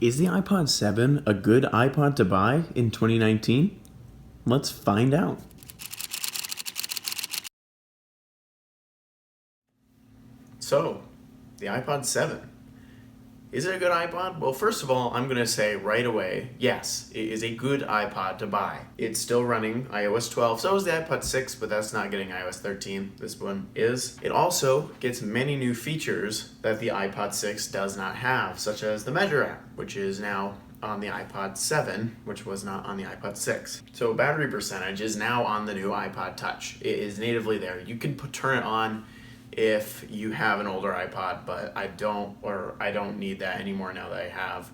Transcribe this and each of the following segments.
Is the iPod 7 a good iPod to buy in 2019? Let's find out. So, the iPod 7. Is it a good iPod? Well, first of all, I'm going to say right away, yes, it is a good iPod to buy. It's still running iOS 12, so is the iPod 6, but that's not getting iOS 13. This one is. It also gets many new features that the iPod 6 does not have, such as the Measure app, which is now on the iPod 7, which was not on the iPod 6. So battery percentage is now on the new iPod Touch. It is natively there. You can turn it on if you have an older iPod, but I don't need that anymore now that I have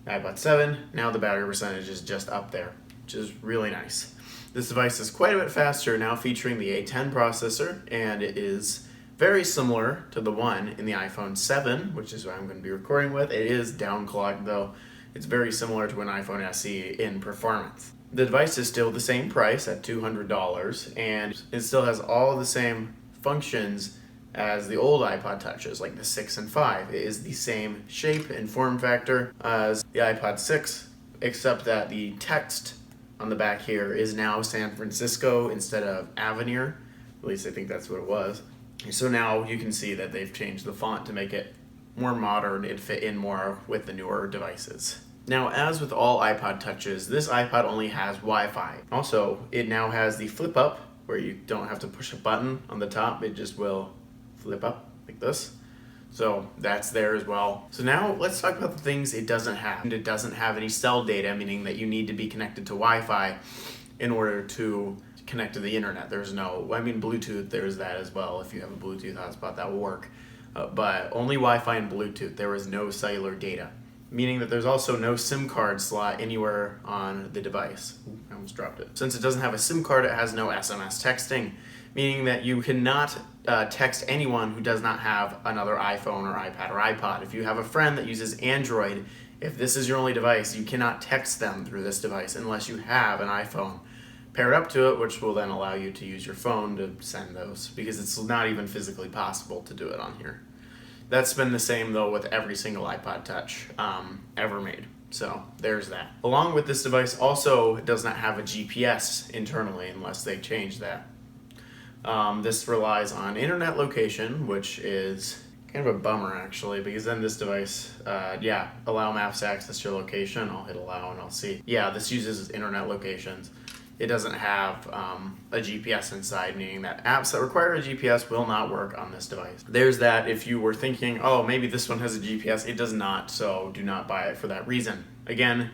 the iPod 7. Now the battery percentage is just up there, which is really nice. This device is quite a bit faster, now featuring the A10 processor, and it is very similar to the one in the iPhone 7, which is what I'm going to be recording with. It is downclocked though. It's very similar to an iPhone SE in performance. The device is still the same price at $200, and it still has all the same functions as the old iPod Touches, like the 6 and 5. It is the same shape and form factor as the iPod 6, except that the text on the back here is now San Francisco instead of Avenir. At least I think that's what it was. So now you can see that they've changed the font to make it more modern and fit in more with the newer devices. Now, as with all iPod Touches, this iPod only has Wi-Fi. Also, it now has the flip up, where you don't have to push a button on the top. It just will flip up like this. So that's there as well. So now let's talk about the things it doesn't have. It doesn't have any cell data, meaning that you need to be connected to Wi-Fi in order to connect to the internet. There's no, Bluetooth, there's that as well. If you have a Bluetooth hotspot, that will work. But only Wi-Fi and Bluetooth. There is no cellular data, meaning that there's also no SIM card slot anywhere on the device. Ooh, I almost dropped it. Since it doesn't have a SIM card, it has no SMS texting, meaning that you cannot text anyone who does not have another iPhone or iPad or iPod. If you have a friend that uses Android, if this is your only device, you cannot text them through this device unless you have an iPhone paired up to it, which will then allow you to use your phone to send those, because it's not even physically possible to do it on here. That's been the same though with every single iPod Touch ever made. So there's that. Along with this device also does not have a GPS internally unless they change that. This relies on internet location, which is kind of a bummer actually, because then this device, allow maps to access your location. I'll hit allow and I'll see. Yeah, this uses internet locations. It doesn't have a GPS inside, meaning that apps that require a GPS will not work on this device. There's that. If you were thinking, oh, maybe this one has a GPS, it does not, so do not buy it for that reason. Again,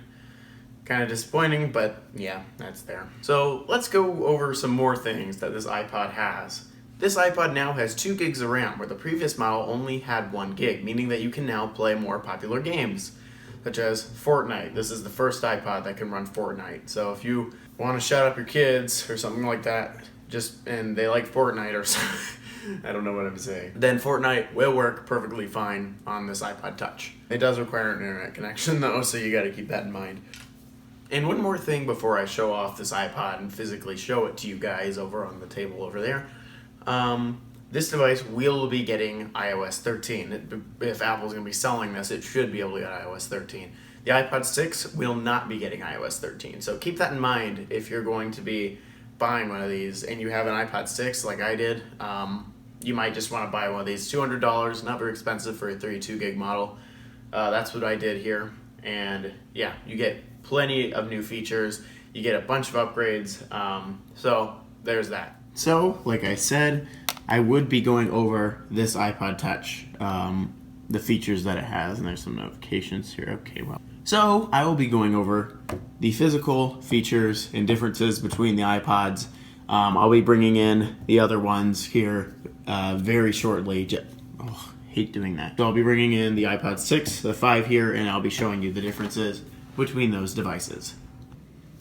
kind of disappointing, but yeah, that's there. So let's go over some more things that this iPod has. This iPod now has 2 gigs of RAM, where the previous model only had 1 gig, meaning that you can now play more popular games, such as Fortnite. This is the first iPod that can run Fortnite. So if you want to shut up your kids or something like that, and they like Fortnite or something, I don't know what I'm saying, then Fortnite will work perfectly fine on this iPod Touch. It does require an internet connection though, so you got to keep that in mind. And one more thing before I show off this iPod and physically show it to you guys over on the table over there. This device will be getting iOS 13. If Apple's going to be selling this, it should be able to get iOS 13. The iPod 6 will not be getting iOS 13. So keep that in mind if you're going to be buying one of these and you have an iPod 6 like I did. You might just want to buy one of these. $200, not very expensive for a 32 gig model. That's what I did here. And yeah, you get plenty of new features. You get a bunch of upgrades. So there's that. So, like I said, I would be going over this iPod Touch, the features that it has, and there's some notifications here. Okay, well. So, I will be going over the physical features and differences between the iPods. I'll be bringing in the other ones here very shortly. Hate doing that. So, I'll be bringing in the iPod 6, the 5 here, and I'll be showing you the differences between those devices.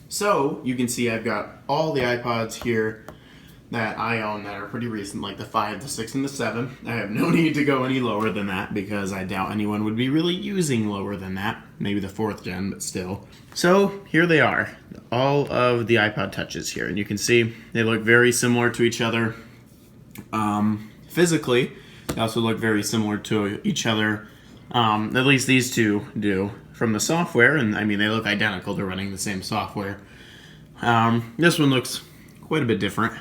So, you can see I've got all the iPods here that I own that are pretty recent, like the 5, the 6, and the 7. I have no need to go any lower than that because I doubt anyone would be really using lower than that. Maybe the 4th gen, but still. So here they are, all of the iPod Touches here. And you can see they look very similar to each other. Physically, they also look very similar to each other At least these two do from the software, and I mean they look identical. They're running the same software. This one looks quite a bit different.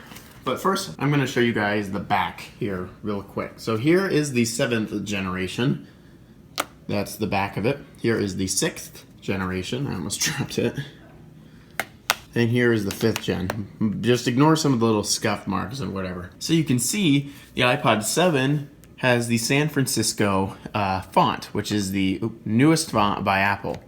But first, I'm going to show you guys the back here real quick. So here is the 7th generation. That's the back of it. Here is the 6th generation. I almost dropped it. And here is the 5th gen. Just ignore some of the little scuff marks and whatever. So you can see the iPod 7 has the San Francisco font, which is the newest font by Apple.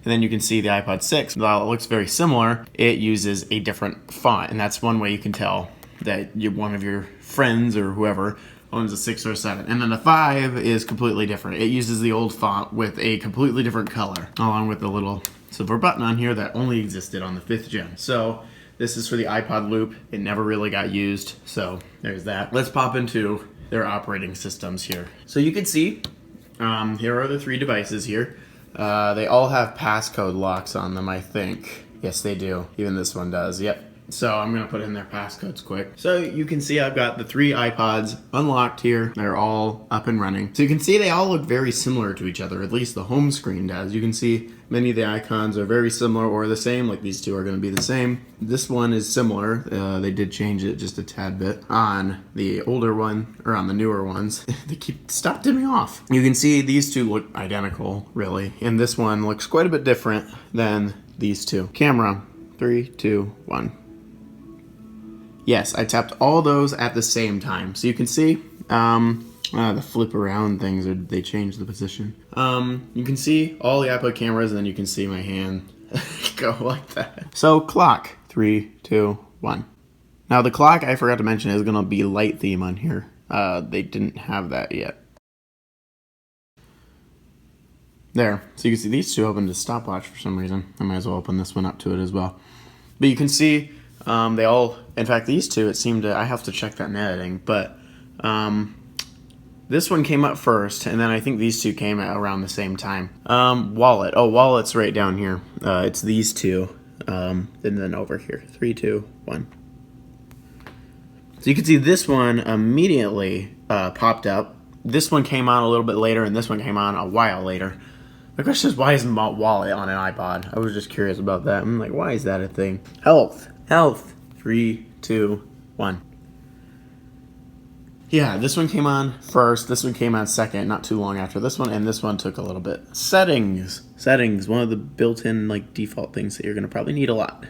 And then you can see the iPod 6, while it looks very similar, it uses a different font. And that's one way you can tell that one of your friends or whoever owns a 6 or 7. And then the 5 is completely different. It uses the old font with a completely different color, along with the little silver button on here that only existed on the 5th gen. So this is for the iPod Loop. It never really got used, so there's that. Let's pop into their operating systems here. So you can see, here are the 3 devices here. They all have passcode locks on them, I think. Yes, they do. Even this one does, yep. So I'm going to put in their passcodes quick. So you can see I've got the 3 iPods unlocked here. They're all up and running. So you can see they all look very similar to each other, at least the home screen does. You can see many of the icons are very similar or the same, like these 2 are going to be the same. This one is similar. They did change it just a tad bit on the older one, or on the newer ones. They stop dimming off. You can see these 2 look identical, really. And this one looks quite a bit different than these 2. Camera, 3, 2, 1. Yes, I tapped all those at the same time. So you can see the flip around things, they changed the position. You can see all the iPod cameras, and then you can see my hand go like that. So clock, 3, 2, 1. Now the clock, I forgot to mention, is gonna be light theme on here. They didn't have that yet. There, so you can see these 2 open to stopwatch for some reason. I might as well open this one up to it as well. But you can see they all, in fact, these 2, it seemed to, I have to check that in editing, but this one came up first, and then I think these 2 came out around the same time. Wallet. Oh, wallet's right down here. It's these 2, and then over here. 3, 2, 1. So you can see this one immediately popped up. This one came on a little bit later, and this one came on a while later. The question is, why is wallet on an iPod? I was just curious about that. I'm like, why is that a thing? Health. 3, 2, 1. Yeah, this one came on first, this one came on second, not too long after this one, and this one took a little bit. Settings, one of the built-in default things that you're gonna probably need a lot.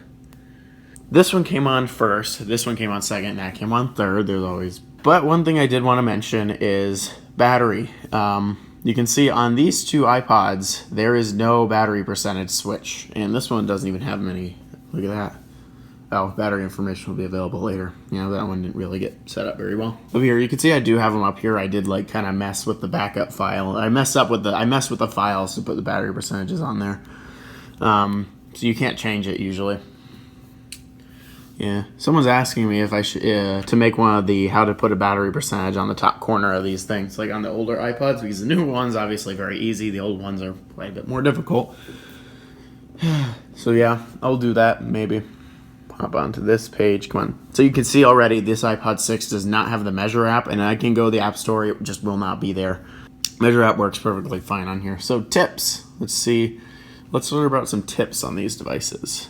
This one came on first, this one came on second, and that came on third. There's always, but one thing I did want to mention is battery. You can see on these 2 iPods, there is no battery percentage switch, and this one doesn't even have many. Look at that. Oh, battery information will be available later. You know, that one didn't really get set up very well. Over here, you can see I do have them up here. I did kind of mess with the backup file. I messed with the files to put the battery percentages on there. So you can't change it usually. Yeah, someone's asking me if I should to make one of the how to put a battery percentage on the top corner of these things, like on the older iPods, because the new ones obviously very easy. The old ones are quite a bit more difficult. So yeah, I'll do that maybe. Hop onto this page, come on. So you can see already this iPod 6 does not have the Measure app, and I can go to the App Store, it just will not be there. Measure app works perfectly fine on here. So tips, let's see. Let's learn about some tips on these devices.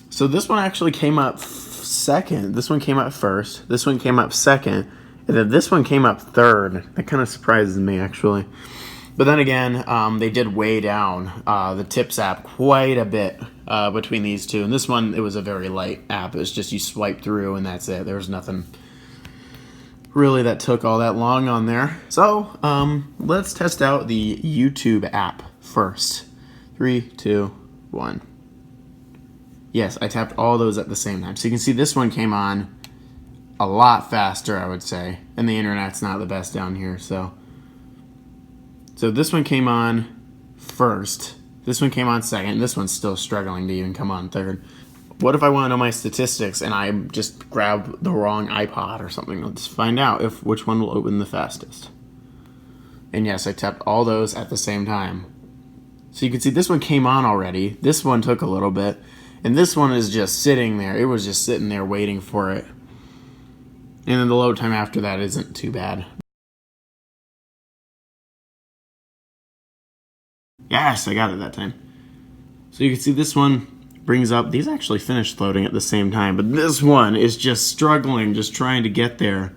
So this one actually came up second. This one came up first. This one came up second. And then this one came up third. That kind of surprises me, actually. But then again, they did weigh down the Tips app quite a bit between these 2. And this one, it was a very light app. It was just you swipe through and that's it. There was nothing really that took all that long on there. So let's test out the YouTube app first. 3, 2, 1. Yes, I tapped all those at the same time. So you can see this one came on a lot faster, I would say. And the internet's not the best down here, so this one came on first. This one came on second. This one's still struggling to even come on third. What if I want to know my statistics and I just grabbed the wrong iPod or something? Let's find out which one will open the fastest. And yes, I tapped all those at the same time. So you can see this one came on already. This one took a little bit. And this one is just sitting there. It was just sitting there waiting for it. And then the load time after that isn't too bad. Yes, I got it that time. So you can see this one brings up, these actually finished loading at the same time, but this one is just struggling, just trying to get there.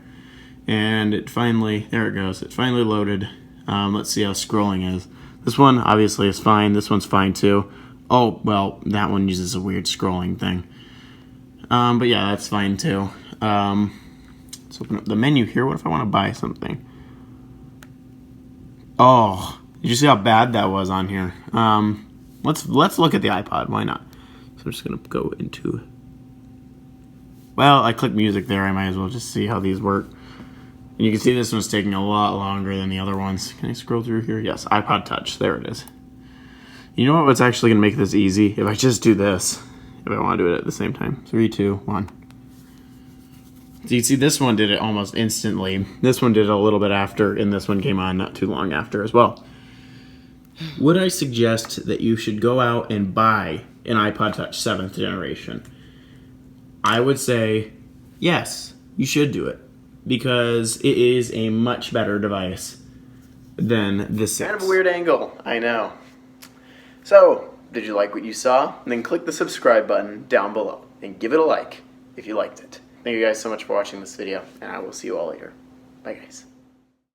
And it finally, there it goes, it finally loaded. Let's see how scrolling is. This one obviously is fine, this one's fine too. Oh, well, that one uses a weird scrolling thing. But yeah, that's fine too. Let's open up the menu here. What if I want to buy something? Oh, did you see how bad that was on here? Let's look at the iPod. Why not? So I'm just gonna go into. Well, I clicked music there. I might as well just see how these work. And you can see this one's taking a lot longer than the other ones. Can I scroll through here? Yes, iPod Touch. There it is. You know what's actually gonna make this easy? If I just do this. If I want to do it at the same time. 3, 2, 1. So you see this one did it almost instantly. This one did it a little bit after, and this one came on not too long after as well. Would I suggest that you should go out and buy an iPod Touch 7th generation? I would say yes, you should do it, because it is a much better device than the 6. Kind of a weird angle, I know. So, did you like what you saw? And then click the subscribe button down below and give it a like if you liked it. Thank you guys so much for watching this video, and I will see you all later. Bye guys.